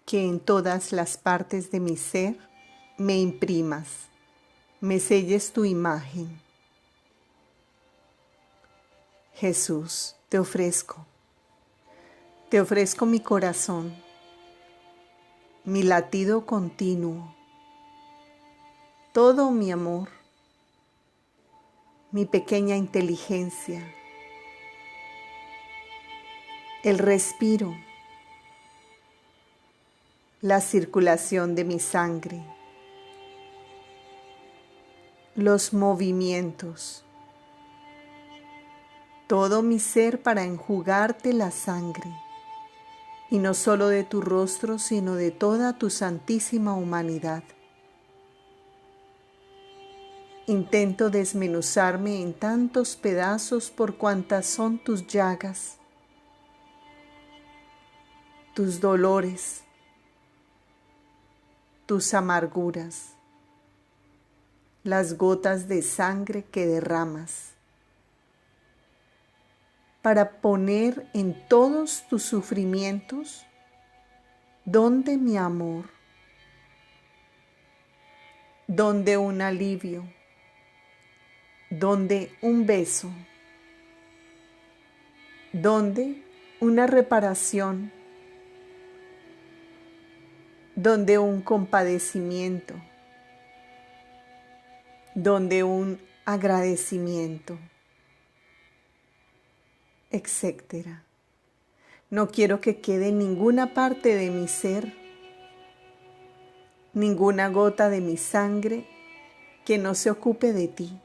Que en todas las partes de mi ser me imprimas, me selles tu imagen. Jesús, te ofrezco mi corazón, mi latido continuo, todo mi amor, mi pequeña inteligencia, el respiro, la circulación de mi sangre, los movimientos, todo mi ser para enjugarte la sangre, y no solo de tu rostro, sino de toda tu santísima humanidad. Intento desmenuzarme en tantos pedazos por cuantas son tus llagas, tus dolores, tus amarguras, las gotas de sangre que derramas, para poner en todos tus sufrimientos donde mi amor, donde un alivio, donde un beso, donde una reparación, donde un compadecimiento, donde un agradecimiento, etcétera. No quiero que quede ninguna parte de mi ser, ninguna gota de mi sangre que no se ocupe de ti.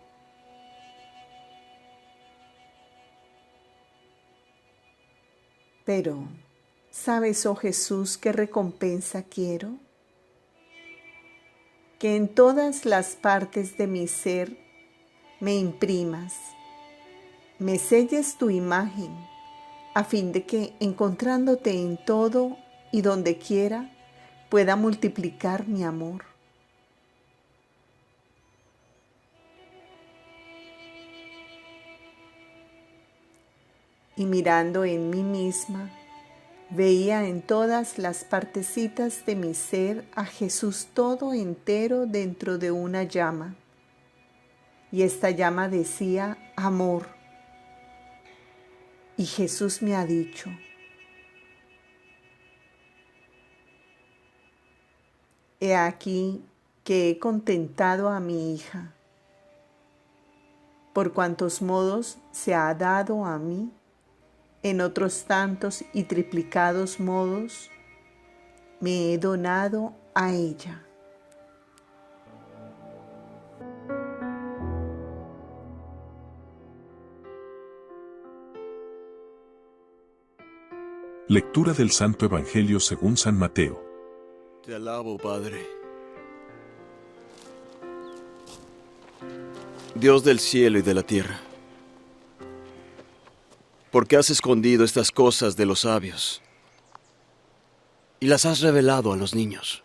Pero, ¿sabes, oh Jesús, qué recompensa quiero? Que en todas las partes de mi ser me imprimas, me selles tu imagen, a fin de que, encontrándote en todo y donde quiera, pueda multiplicar mi amor. Y mirando en mí misma, veía en todas las partecitas de mi ser a Jesús todo entero dentro de una llama. Y esta llama decía amor. Y Jesús me ha dicho: he aquí que he contentado a mi hija, por cuantos modos se ha dado a mí, en otros tantos y triplicados modos me he donado a ella. Lectura del Santo Evangelio según San Mateo. Te alabo, Padre. Dios del cielo y de la tierra, porque has escondido estas cosas de los sabios y las has revelado a los niños.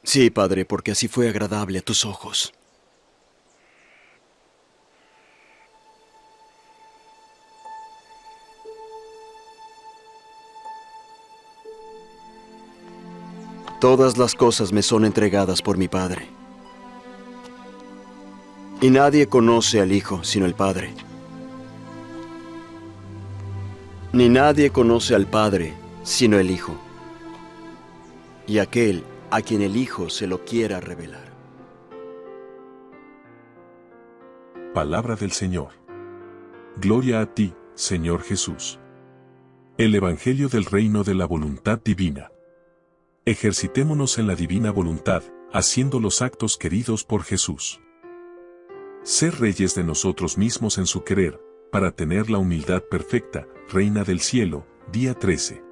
Sí, Padre, porque así fue agradable a tus ojos. Todas las cosas me son entregadas por mi Padre, y nadie conoce al Hijo sino el Padre, ni nadie conoce al Padre sino el Hijo, y aquel a quien el Hijo se lo quiera revelar. Palabra del Señor. Gloria a ti, Señor Jesús. El Evangelio del Reino de la Voluntad Divina. Ejercitémonos en la divina voluntad, haciendo los actos queridos por Jesús. Ser reyes de nosotros mismos en su querer, para tener la humildad perfecta, Reina del Cielo, día 13.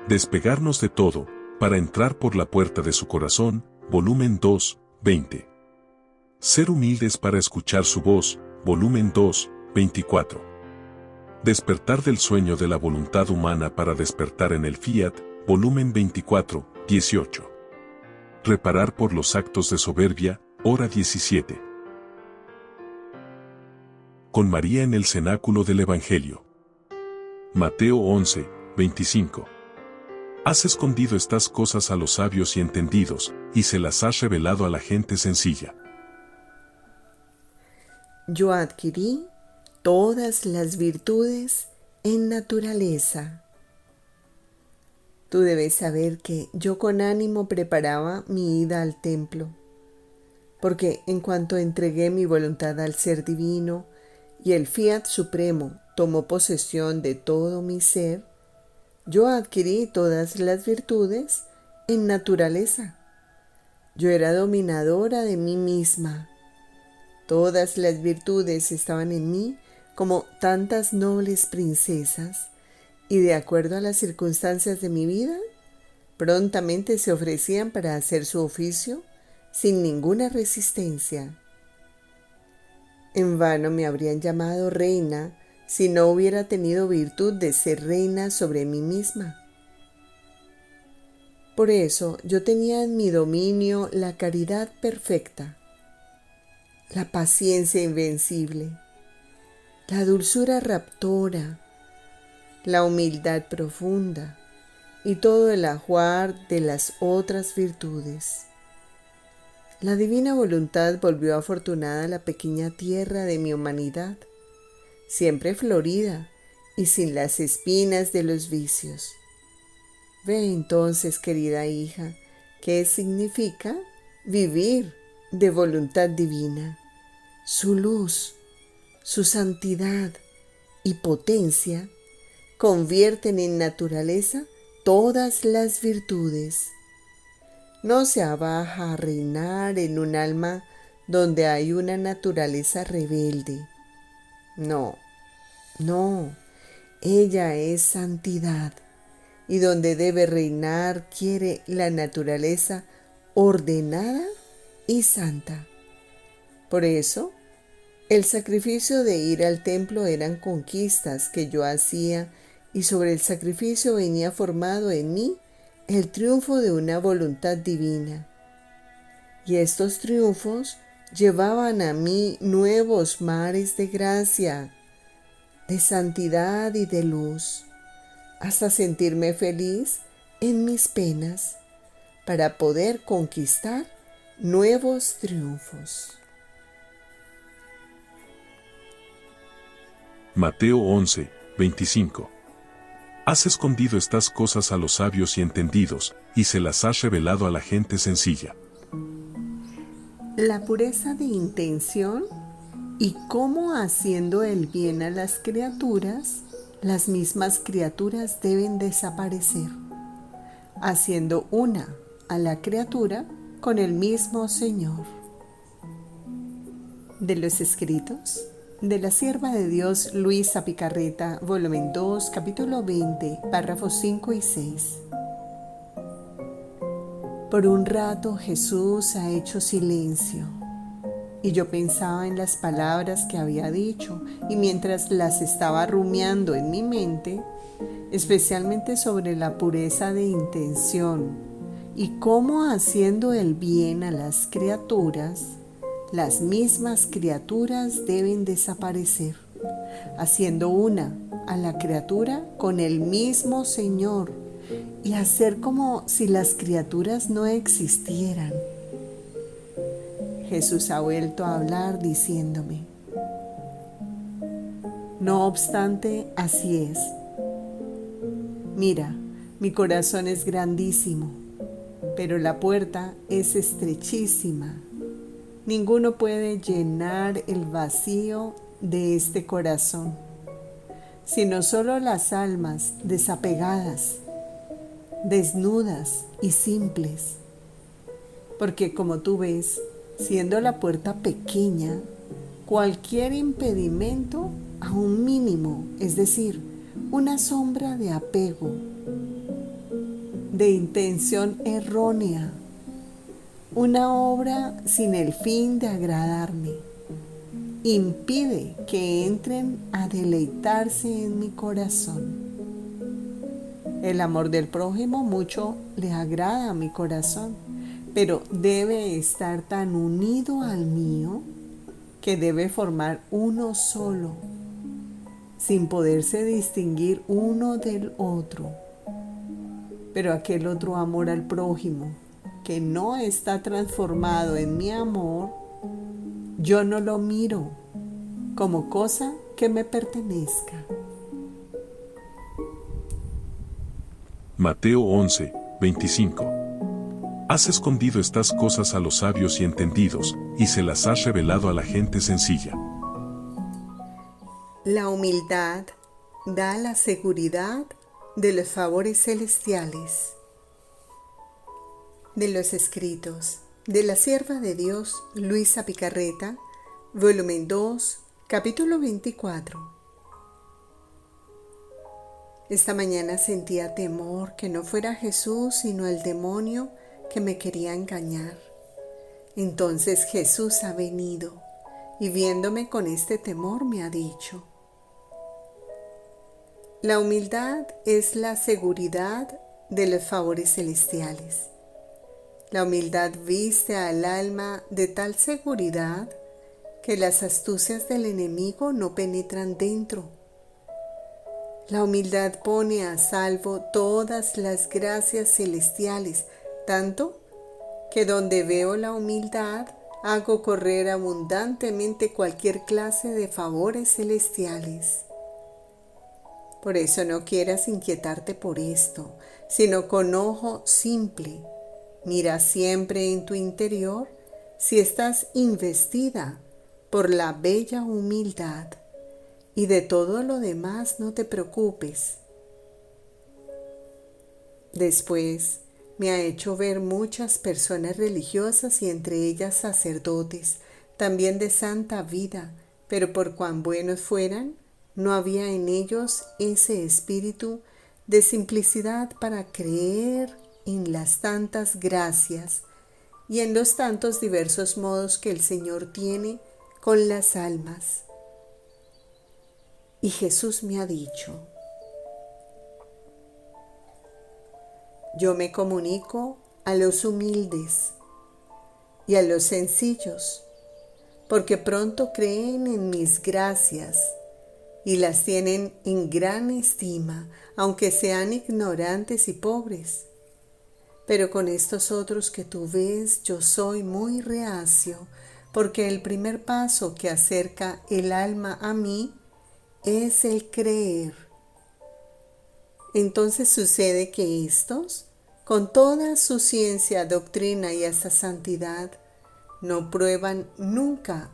Despegarnos de todo, para entrar por la puerta de su corazón, volumen 2, 20. Ser humildes para escuchar su voz, volumen 2, 24. Despertar del sueño de la voluntad humana para despertar en el Fiat, volumen 24, 18. Reparar por los actos de soberbia, hora 17. con María en el cenáculo del Evangelio. Mateo 11, 25. Has escondido estas cosas a los sabios y entendidos, y se las has revelado a la gente sencilla. Yo adquirí todas las virtudes en naturaleza. Tú debes saber que yo con ánimo preparaba mi ida al templo, porque en cuanto entregué mi voluntad al Ser Divino y el Fiat Supremo tomó posesión de todo mi ser, yo adquirí todas las virtudes en naturaleza. Yo era dominadora de mí misma. Todas las virtudes estaban en mí como tantas nobles princesas, y de acuerdo a las circunstancias de mi vida, prontamente se ofrecían para hacer su oficio sin ninguna resistencia. En vano me habrían llamado reina si no hubiera tenido virtud de ser reina sobre mí misma. Por eso yo tenía en mi dominio la caridad perfecta, la paciencia invencible, la dulzura raptora, la humildad profunda y todo el ajuar de las otras virtudes. La divina voluntad volvió afortunada la pequeña tierra de mi humanidad, siempre florida y sin las espinas de los vicios. Ve entonces, querida hija, qué significa vivir de voluntad divina. Su luz, su santidad y potencia convierten en naturaleza todas las virtudes. No se abaja a reinar en un alma donde hay una naturaleza rebelde. No, ella es santidad, y donde debe reinar quiere la naturaleza ordenada y santa. Por eso, el sacrificio de ir al templo eran conquistas que yo hacía, y sobre el sacrificio venía formado en mí el triunfo de una voluntad divina. Y estos triunfos llevaban a mí nuevos mares de gracia, de santidad y de luz, hasta sentirme feliz en mis penas, para poder conquistar nuevos triunfos. Mateo 11, 25. Has escondido estas cosas a los sabios y entendidos, y se las has revelado a la gente sencilla. La pureza de intención y cómo haciendo el bien a las criaturas, las mismas criaturas deben desaparecer, haciendo una a la criatura con el mismo Señor. De los escritos de la sierva de Dios Luisa Picarreta, volumen 2, capítulo 20, párrafos 5 y 6. Por un rato Jesús ha hecho silencio, y yo pensaba en las palabras que había dicho, y mientras las estaba rumiando en mi mente, especialmente sobre la pureza de intención y cómo haciendo el bien a las criaturas, las mismas criaturas deben desaparecer, haciendo una a la criatura con el mismo Señor, y hacer como si las criaturas no existieran. Jesús ha vuelto a hablar diciéndome: no obstante, así es. Mira, mi corazón es grandísimo, pero la puerta es estrechísima. Ninguno puede llenar el vacío de este corazón, sino solo las almas desapegadas, desnudas y simples. Porque como tú ves, siendo la puerta pequeña, cualquier impedimento a un mínimo, es decir, una sombra de apego, de intención errónea, una obra sin el fin de agradarme, impide que entren a deleitarse en mi corazón. El amor del prójimo mucho le agrada a mi corazón, pero debe estar tan unido al mío que debe formar uno solo, sin poderse distinguir uno del otro. Pero aquel otro amor al prójimo, que no está transformado en mi amor, yo no lo miro como cosa que me pertenezca. Mateo 11, 25. Has escondido estas cosas a los sabios y entendidos, y se las has revelado a la gente sencilla. La humildad da la seguridad de los favores celestiales. De los escritos de la sierva de Dios Luisa Picarreta, volumen 2, capítulo 24. Esta mañana sentía temor que no fuera Jesús sino el demonio que me quería engañar. Entonces Jesús ha venido y viéndome con este temor me ha dicho: la humildad es la seguridad de los favores celestiales. La humildad viste al alma de tal seguridad que las astucias del enemigo no penetran dentro. La humildad pone a salvo todas las gracias celestiales, tanto que donde veo la humildad hago correr abundantemente cualquier clase de favores celestiales. Por eso no quieras inquietarte por esto, sino con ojo simple. Mira siempre en tu interior si estás investida por la bella humildad, y de todo lo demás no te preocupes. Después me ha hecho ver muchas personas religiosas y entre ellas sacerdotes, también de santa vida, pero por cuán buenos fueran, no había en ellos ese espíritu de simplicidad para creer en las tantas gracias y en los tantos diversos modos que el Señor tiene con las almas. Y Jesús me ha dicho: yo me comunico a los humildes y a los sencillos, porque pronto creen en mis gracias y las tienen en gran estima, aunque sean ignorantes y pobres. Pero con estos otros que tú ves, yo soy muy reacio, porque el primer paso que acerca el alma a mí es el creer. Entonces sucede que estos, con toda su ciencia, doctrina y hasta santidad, no prueban nunca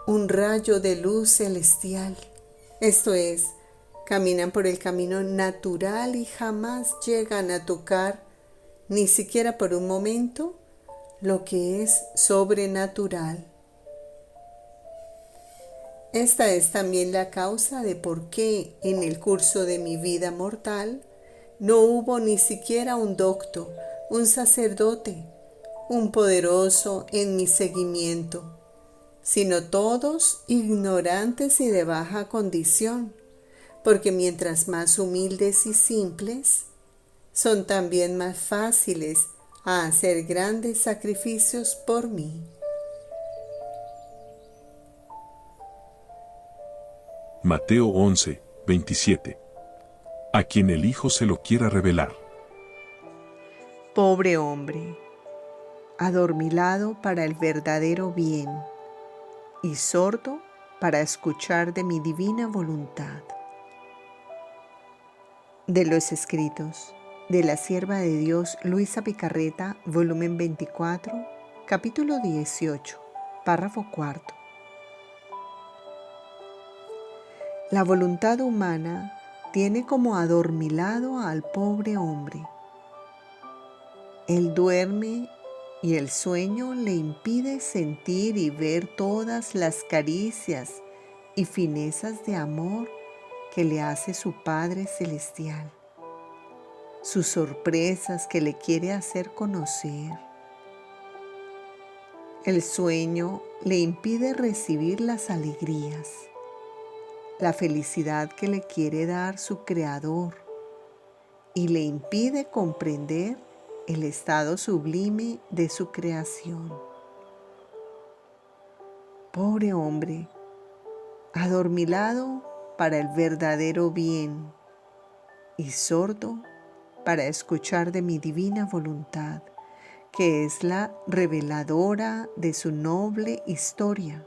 un rayo de luz celestial. Esto es, caminan por el camino natural y jamás llegan a tocar, ni siquiera por un momento, lo que es sobrenatural. Esta es también la causa de por qué en el curso de mi vida mortal no hubo ni siquiera un docto, un sacerdote, un poderoso en mi seguimiento, sino todos ignorantes y de baja condición, porque mientras más humildes y simples, son también más fáciles a hacer grandes sacrificios por mí. Mateo 11, 27. A quien el Hijo se lo quiera revelar. Pobre hombre, adormilado para el verdadero bien y sordo para escuchar de mi divina voluntad. De los escritos de la sierva de Dios Luisa Picarreta, volumen 24, capítulo 18, párrafo 4. La voluntad humana tiene como adormilado al pobre hombre. Él duerme y el sueño le impide sentir y ver todas las caricias y finezas de amor que le hace su Padre Celestial, sus sorpresas que le quiere hacer conocer. El sueño le impide recibir las alegrías, la felicidad que le quiere dar su Creador, y le impide comprender el estado sublime de su creación. Pobre hombre, adormilado para el verdadero bien y sordo para escuchar de mi divina voluntad, que es la reveladora de su noble historia,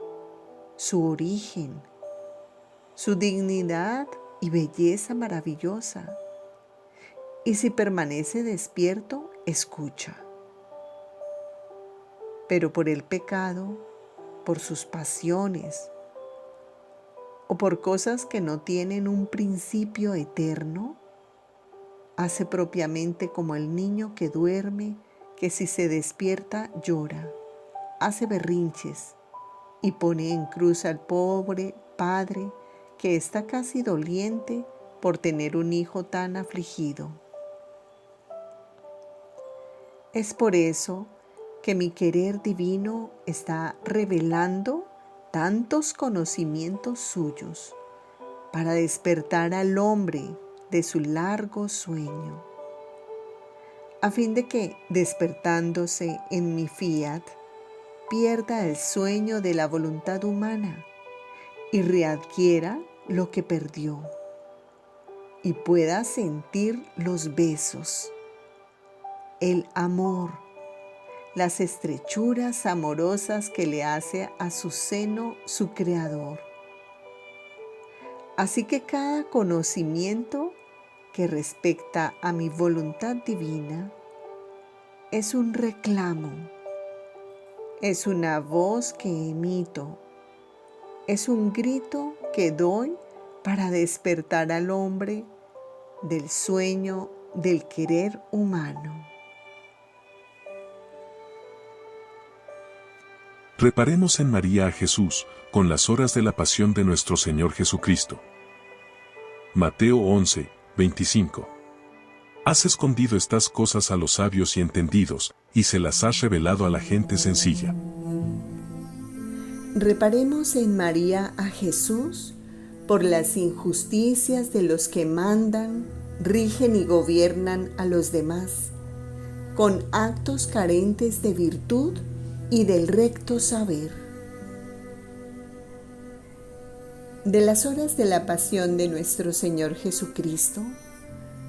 su origen, su dignidad y belleza maravillosa. Y si permanece despierto, escucha. Pero por el pecado, por sus pasiones o por cosas que no tienen un principio eterno, hace propiamente como el niño que duerme, que si se despierta llora, hace berrinches y pone en cruz al pobre padre que está casi doliente por tener un hijo tan afligido. Es por eso que mi querer divino está revelando tantos conocimientos suyos para despertar al hombre de su largo sueño, a fin de que, despertándose en mi fiat, pierda el sueño de la voluntad humana y readquiera lo que perdió, y pueda sentir los besos, el amor, las estrechuras amorosas que le hace a su seno su Creador. Así que cada conocimiento que respecta a mi voluntad divina es un reclamo, es una voz que emito, es un grito que doy para despertar al hombre del sueño del querer humano. Reparemos en María a Jesús, con las horas de la pasión de nuestro Señor Jesucristo. Mateo 11, 25. Has escondido estas cosas a los sabios y entendidos, y se las has revelado a la gente sencilla. Reparemos en María a Jesús por las injusticias de los que mandan, rigen y gobiernan a los demás, con actos carentes de virtud y del recto saber. De las horas de la pasión de nuestro Señor Jesucristo,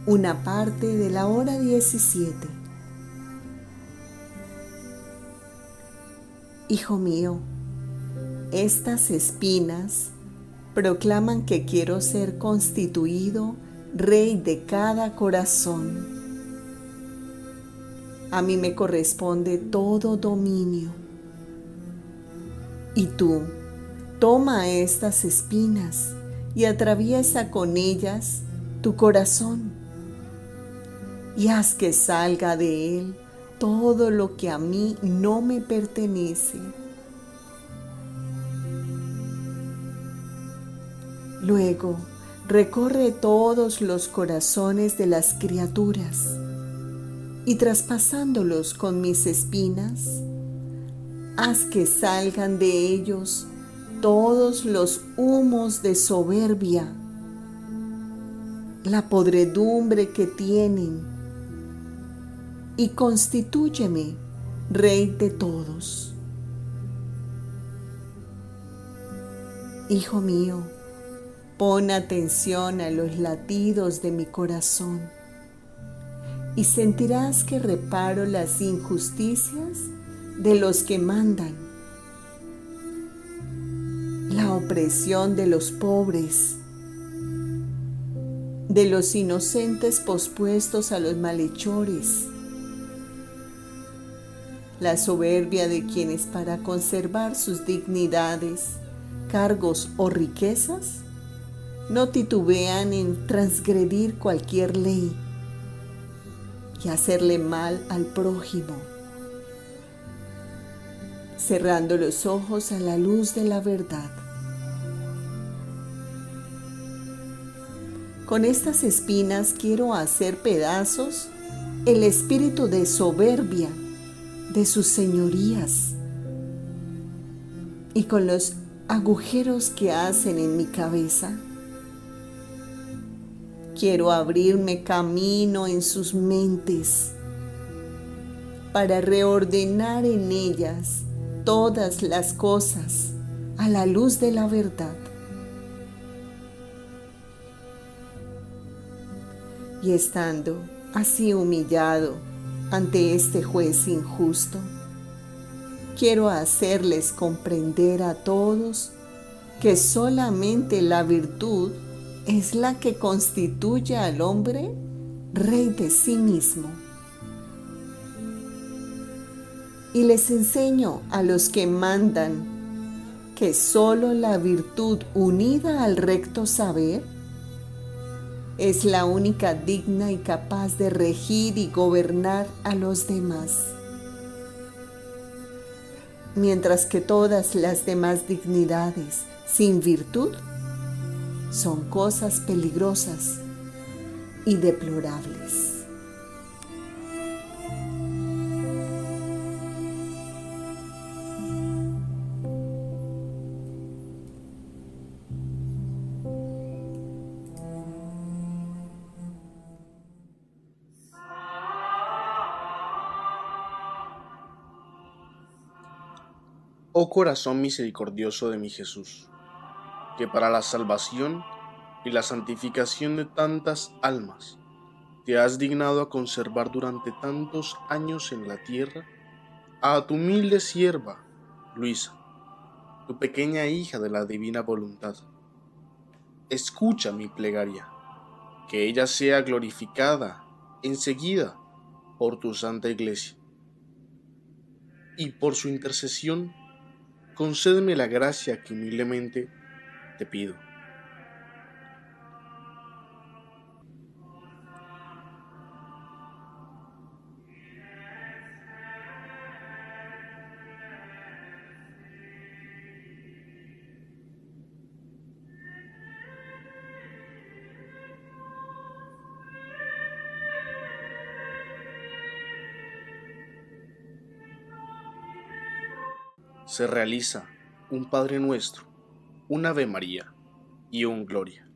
una parte de la hora 17. Hijo mío, estas espinas proclaman que quiero ser constituido rey de cada corazón. A mí me corresponde todo dominio. Y tú, toma estas espinas y atraviesa con ellas tu corazón y haz que salga de él todo lo que a mí no me pertenece. Luego, recorre todos los corazones de las criaturas y traspasándolos con mis espinas, haz que salgan de ellos todos los humos de soberbia, la podredumbre que tienen, y constitúyeme Rey de todos. Hijo mío, pon atención a los latidos de mi corazón y sentirás que reparo las injusticias de los que mandan, la opresión de los pobres, de los inocentes pospuestos a los malhechores, la soberbia de quienes para conservar sus dignidades, cargos o riquezas, no titubean en transgredir cualquier ley y hacerle mal al prójimo, cerrando los ojos a la luz de la verdad. Con estas espinas quiero hacer pedazos el espíritu de soberbia de sus señorías, y con los agujeros que hacen en mi cabeza, quiero abrirme camino en sus mentes para reordenar en ellas todas las cosas a la luz de la verdad. Y estando así humillado ante este juez injusto, quiero hacerles comprender a todos que solamente la virtud es la que constituye al hombre rey de sí mismo. Y les enseño a los que mandan que solo la virtud unida al recto saber es la única digna y capaz de regir y gobernar a los demás, mientras que todas las demás dignidades sin virtud son cosas peligrosas y deplorables. Oh corazón misericordioso de mi Jesús, que para la salvación y la santificación de tantas almas te has dignado a conservar durante tantos años en la tierra a tu humilde sierva, Luisa, tu pequeña hija de la divina voluntad. Escucha mi plegaria, que ella sea glorificada enseguida por tu santa iglesia, y por su intercesión concédeme la gracia que humildemente te pido. Se realiza un Padre Nuestro, un Ave María y un Gloria.